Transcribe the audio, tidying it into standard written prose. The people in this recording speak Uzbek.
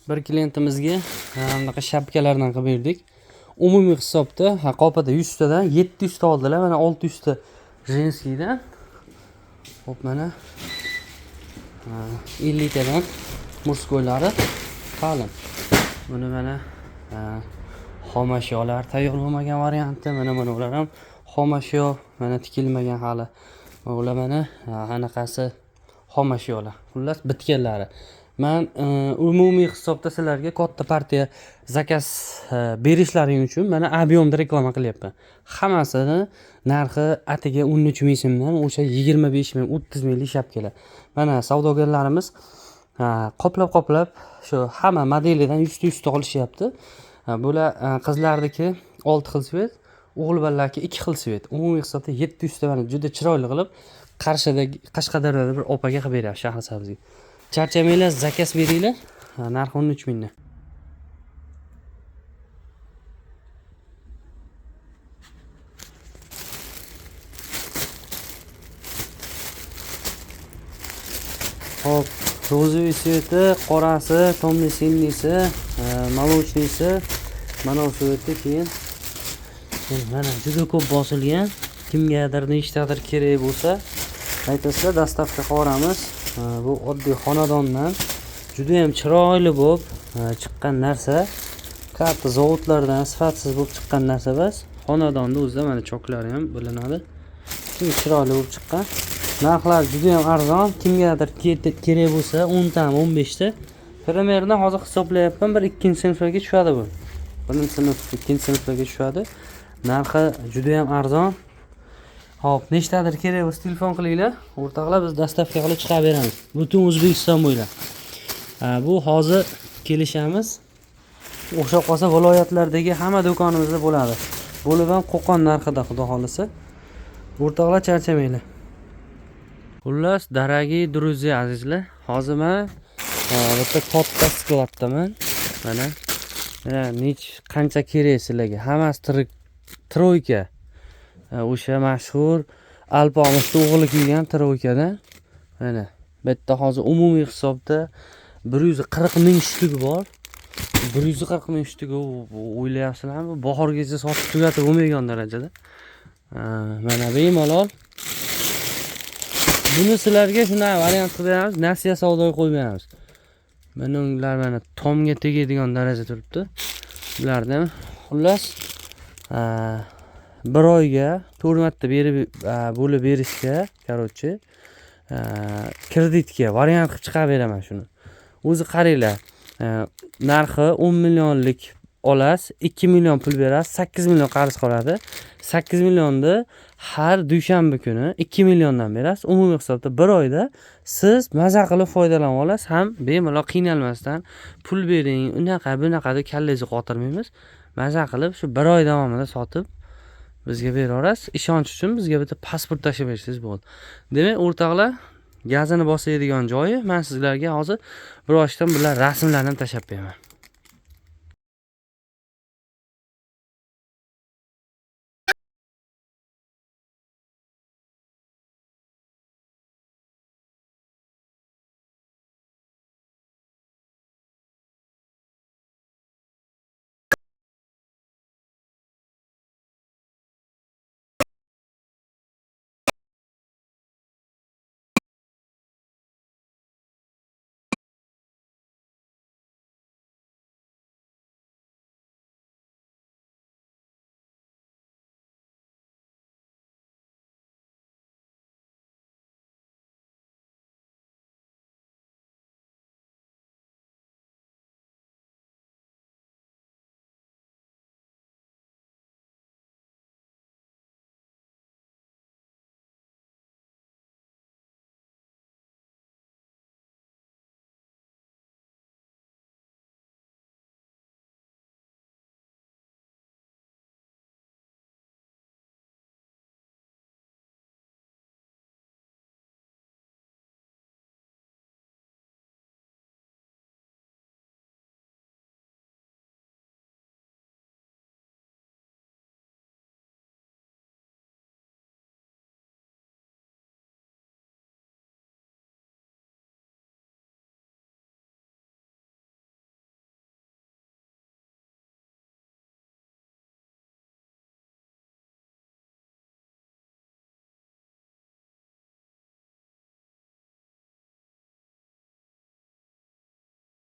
bir klientimizga bunaqa shapkalardan qilib berdik. Umumiy hisobda qopada 100 tadan 700 ta oldilar. Mana 600 ta jenskiydan. Hop mana 50 tadan murskoylari qalin. Buni mana xomashyolar tayyorlanmagan varianti. Mana ular ham xomashyo, mana tikilmagan hali. Ular mana anaqasi xomashyolar. Xullas bitganlari. Men umumiy hisobda sizlarga katta partiya zakaz berishlaring uchun mana ob'yomda reklama qilyapman. Hammasini narxi atiga 13 ming so'mdan o'sha 25 ming, 30 minglik shapkalar. Mana savdogarlarimiz qoplab shu hamma modelidan 100 ta olishyapti. Bular qizlarniki 6 xil svet, o'g'il bolalarniki 2 xil svet. Umumiy hisobda 700 ta mana juda chiroyli qilib Qashqadaryoda bir opaga qilib beryapti Shahrisabzga. Charchamanglar, zakaz beringlar. Narxi 13 mingdan. Hop, ro'ziy sveti, qorasi, tomli sinnisi, molochnisi, mana shu sveti keyin mana juda ko'p bosilgan. Kimgadir nechtadir kerak bo'lsa, aytasizlar, dastavka qilamiz. Bu oddiy xonadondan juda ham chiroyli bo'lib chiqqan narsa. Katta zavodlardan sifatsiz bo'lib chiqqan narsa emas. Xonadonda o'zida mana choklari ham bilinadi. Juda chiroyli bo'lib chiqqan. Narxlar juda ham arzon. Kimgadir kerak bo'lsa 10 ta, 15 ta. Primerni hozir hisoblayapman, bir 2-sinflarga tushadi bu. 1-sinf, 2-sinflarga tushadi. Narxi juda ham arzon. Hop, nechtadir kerak bo'lsa telefon qilinglar. O'rtoqlar, biz dastavka qilib chiqarib beramiz. Butun O'zbekiston bo'ylab. Bu hozir kelishamiz. O'xshab qolsa viloyatlardagi hamma do'konimizda bo'ladi. Bo'lib ham Qo'qon narxida, xudo xolisa. O'rtoqlar, charchamanglar. Xullas, daragiy друзья, azizlar. Hozir men bitta katta skladdaman. Mana qancha kerak sizlarga? Hammasi troyka. O'sha mashhur Alpomisni o'g'li kiygan troykadan. Mana bu yerda hozir umumiy hisobda 140 ming shtuki bor. 140 ming shtuki o'ylayapsizlarmi? Bahorgacha sotib tugatib bo'lmaygan darajada. Mana bemalol. Buni sizlarga shunday variant qilib beramiz, nasiya savdoga qo'ymaymiz. Mana ular mana tomga tegadigan darajada turibdi. Bulardan xullas bir oyga 4 marta bo'lib berishga, короче, kreditga variant qilib chiqarib beraman shuni. O'zi qaranglar, narxi 10 millionlik olasiz, 2 million pul berasiz, 8 million qarz qoladi. 8 millionni har dushanba kuni 2 milliondan berasiz. Umumiy hisobda bir oyda siz maza qilib foydalanib olasiz, ham bemalol qiynalmasdan pul bering, bunaqa deb kallangizni qotirmaymiz. Maza qilib shu bir oy davomida sotib bizga beraverasiz. Ishonch uchun bizga bitta pasport tashib bersangiz bo'ldi. Demak, o'rtoqlar, gazini bosadigan joyi men sizlarga hozir bir ochdan bular rasmlarni ham tashab beraman.